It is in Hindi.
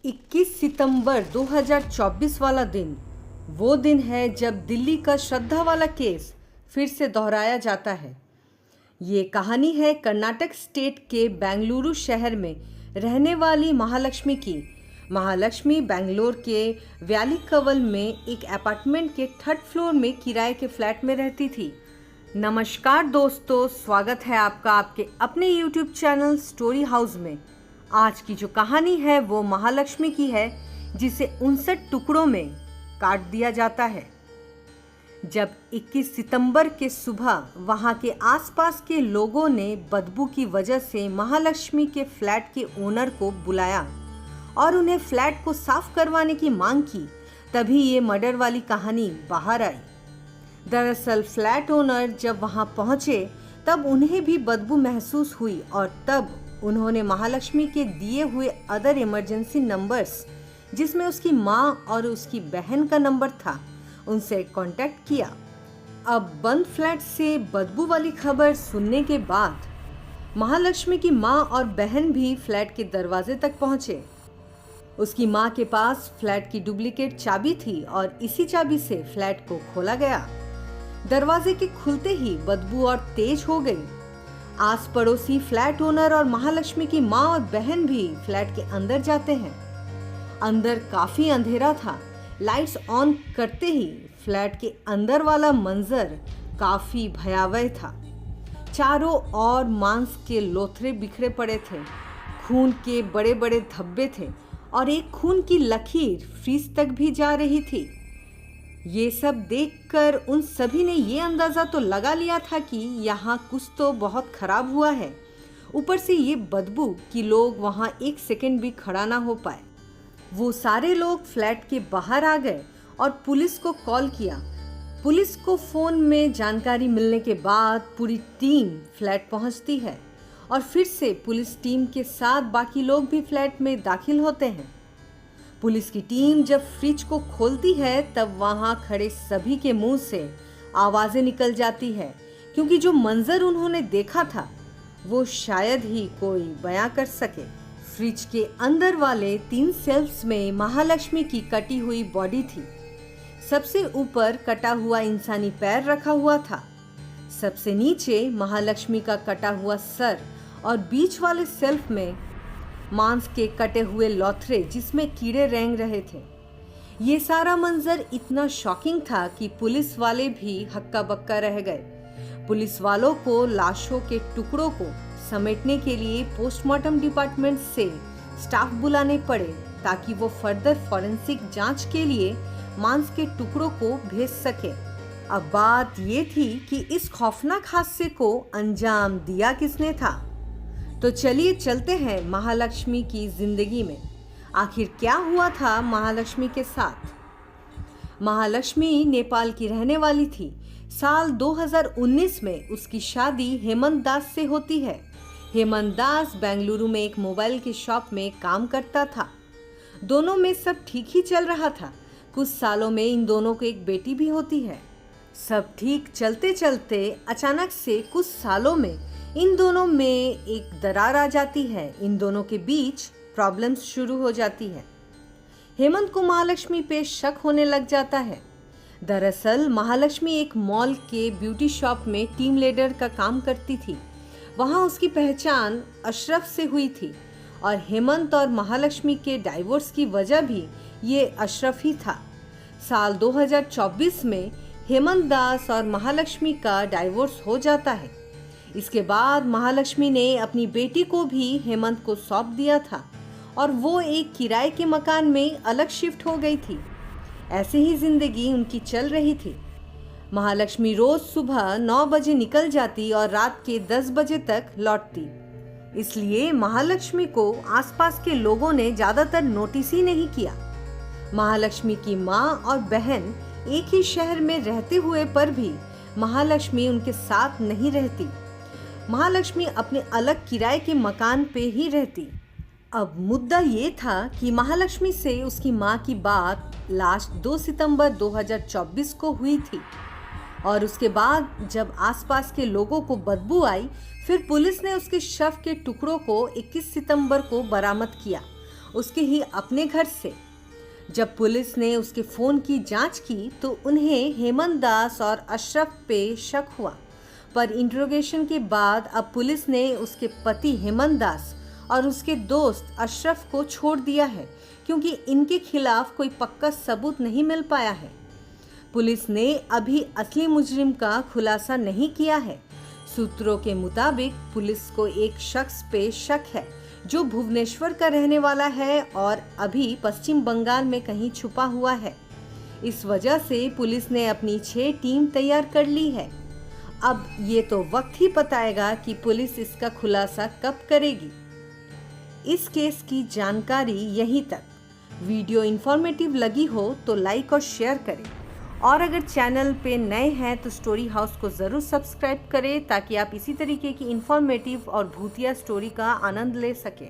21 सितंबर 2024 वाला दिन वो दिन है जब दिल्ली का श्रद्धा वाला केस फिर से दोहराया जाता है। ये कहानी है कर्नाटक स्टेट के बेंगलुरु शहर में रहने वाली महालक्ष्मी की। महालक्ष्मी बेंगलोर के व्याली कवल में एक अपार्टमेंट के थर्ड फ्लोर में किराए के फ्लैट में रहती थी। नमस्कार दोस्तों, स्वागत है आपका आपके अपने यूट्यूब चैनल स्टोरी हाउस में। आज की जो कहानी है वो महालक्ष्मी की है, जिसे 59 टुकड़ों में काट दिया जाता है। जब 21 सितंबर के सुबह वहां के आसपास के लोगों ने बदबू की वजह से महालक्ष्मी के फ्लैट के ओनर को बुलाया और उन्हें फ्लैट को साफ करवाने की मांग की, तभी ये मर्डर वाली कहानी बाहर आई। दरअसल फ्लैट ओनर जब वहां पहुंचे तब उन्हें भी बदबू महसूस हुई और तब उन्होंने महालक्ष्मी के दिए हुए अदर इमरजेंसी नंबर्स, जिसमें उसकी मां और उसकी बहन का नंबर था, उनसे कांटेक्ट किया। अब बंद फ्लैट से बदबू वाली खबर सुनने के बाद महालक्ष्मी की मां और बहन भी फ्लैट के दरवाजे तक पहुंचे। उसकी मां के पास फ्लैट की डुप्लीकेट चाबी थी और इसी चाबी से फ्लैट को खोला गया। दरवाजे के खुलते ही बदबू और तेज हो गई। आस पड़ोसी फ्लैट ओनर और महालक्ष्मी की मां और बहन भी फ्लैट के अंदर जाते हैं। अंदर काफी अंधेरा था। लाइट्स ऑन करते ही फ्लैट के अंदर वाला मंजर काफी भयावह था। चारों ओर मांस के लोथरे बिखरे पड़े थे, खून के बड़े बड़े धब्बे थे और एक खून की लकीर फ्रीज तक भी जा रही थी। ये सब देखकर उन सभी ने ये अंदाजा तो लगा लिया था कि यहाँ कुछ तो बहुत खराब हुआ है। ऊपर से ये बदबू कि लोग वहाँ एक सेकंड भी खड़ा ना हो पाए। वो सारे लोग फ्लैट के बाहर आ गए और पुलिस को कॉल किया। पुलिस को फोन में जानकारी मिलने के बाद पूरी टीम फ्लैट पहुंचती है और फिर से पुलिस टीम के साथ बाकी लोग भी फ्लैट में दाखिल होते हैं। पुलिस की टीम जब फ्रिज को खोलती है तब वहां खड़े सभी के मुंह से आवाजें निकल जाती है, क्योंकि जो मंजर उन्होंने देखा था वो शायद ही कोई बयां कर सके। फ्रिज के अंदर वाले 3 शेल्फ्स में महालक्ष्मी की कटी हुई बॉडी थी। सबसे ऊपर कटा हुआ इंसानी पैर रखा हुआ था, सबसे नीचे महालक्ष्मी का कटा हुआ सर और बीच वाले शेल्फ में मांस के कटे हुए लोथरे जिसमें कीड़े रेंग रहे थे। ये सारा मंजर इतना शॉकिंग था कि पुलिस वाले भी हक्का बक्का रह गए। पुलिस वालों को लाशों के टुकड़ों को समेटने के लिए पोस्टमार्टम डिपार्टमेंट से स्टाफ बुलाने पड़े ताकि वो फर्दर फॉरेंसिक जांच के लिए मांस के टुकड़ों को भेज सके। अब बात ये थी कि इस खौफनाक हादसे को अंजाम दिया किसने था। तो चलिए चलते हैं महालक्ष्मी की जिंदगी में। आखिर क्या हुआ था महालक्ष्मी के साथ। महालक्ष्मी नेपाल की रहने वाली थी। साल 2019 में उसकी शादी हेमंत दास से होती है। हेमंत दास बेंगलुरु में एक मोबाइल की शॉप में काम करता था। दोनों में सब ठीक ही चल रहा था। कुछ सालों में इन दोनों को एक बेटी भी होती है। सब ठीक चलते चलते अचानक से कुछ सालों में इन दोनों में एक दरार आ जाती है। इन दोनों के बीच प्रॉब्लम्स शुरू हो जाती है। हेमंत को महालक्ष्मी पे शक होने लग जाता है। दरअसल महालक्ष्मी एक मॉल के ब्यूटी शॉप में टीम लीडर का काम करती थी। वहां उसकी पहचान अशरफ से हुई थी और हेमंत और महालक्ष्मी के डाइवोर्स की वजह भी ये अशरफ ही था। साल 2024 में हेमंत दास और महालक्ष्मी का डाइवोर्स हो जाता है। इसके बाद महालक्ष्मी ने अपनी बेटी को भी हेमंत को सौंप दिया था और वो एक किराए के मकान में अलग शिफ्ट हो गई थी। ऐसे ही जिंदगी उनकी चल रही थी। महालक्ष्मी रोज सुबह 9 बजे निकल जाती और रात के 10 बजे तक लौटती। इसलिए महालक्ष्मी को आसपास के लोगों ने ज्यादातर नोटिस ही नहीं किया। महालक्ष्मी की माँ और बहन एक ही शहर में रहते हुए पर भी महालक्ष्मी उनके साथ नहीं रहती। महालक्ष्मी अपने अलग किराए के मकान पे ही रहती। अब मुद्दा ये था कि महालक्ष्मी से उसकी माँ की बात लास्ट 2 सितंबर 2024 को हुई थी और उसके बाद जब आसपास के लोगों को बदबू आई, फिर पुलिस ने उसके शव के टुकड़ों को 21 सितंबर को बरामद किया उसके ही अपने घर से। जब पुलिस ने उसके फ़ोन की जांच की तो उन्हें हेमंत दास और अशरफ पे शक हुआ, पर इंट्रोगेशन के बाद अब पुलिस ने उसके पति हेमंत दास और उसके दोस्त अशरफ को छोड़ दिया है, क्योंकि इनके खिलाफ कोई पक्का सबूत नहीं मिल पाया है। पुलिस ने अभी असली मुजरिम का खुलासा नहीं किया है। सूत्रों के मुताबिक पुलिस को एक शख्स पे शक है जो भुवनेश्वर का रहने वाला है और अभी पश्चिम बंगाल में कहीं छुपा हुआ है। इस वजह से पुलिस ने अपनी 6 टीम तैयार कर ली है। अब ये तो वक्त ही बताएगा कि पुलिस इसका खुलासा कब करेगी। इस केस की जानकारी यहीं तक। वीडियो इन्फॉर्मेटिव लगी हो तो लाइक और शेयर करें, और अगर चैनल पे नए हैं तो स्टोरी हाउस को ज़रूर सब्सक्राइब करें ताकि आप इसी तरीके की इन्फॉर्मेटिव और भूतिया स्टोरी का आनंद ले सकें।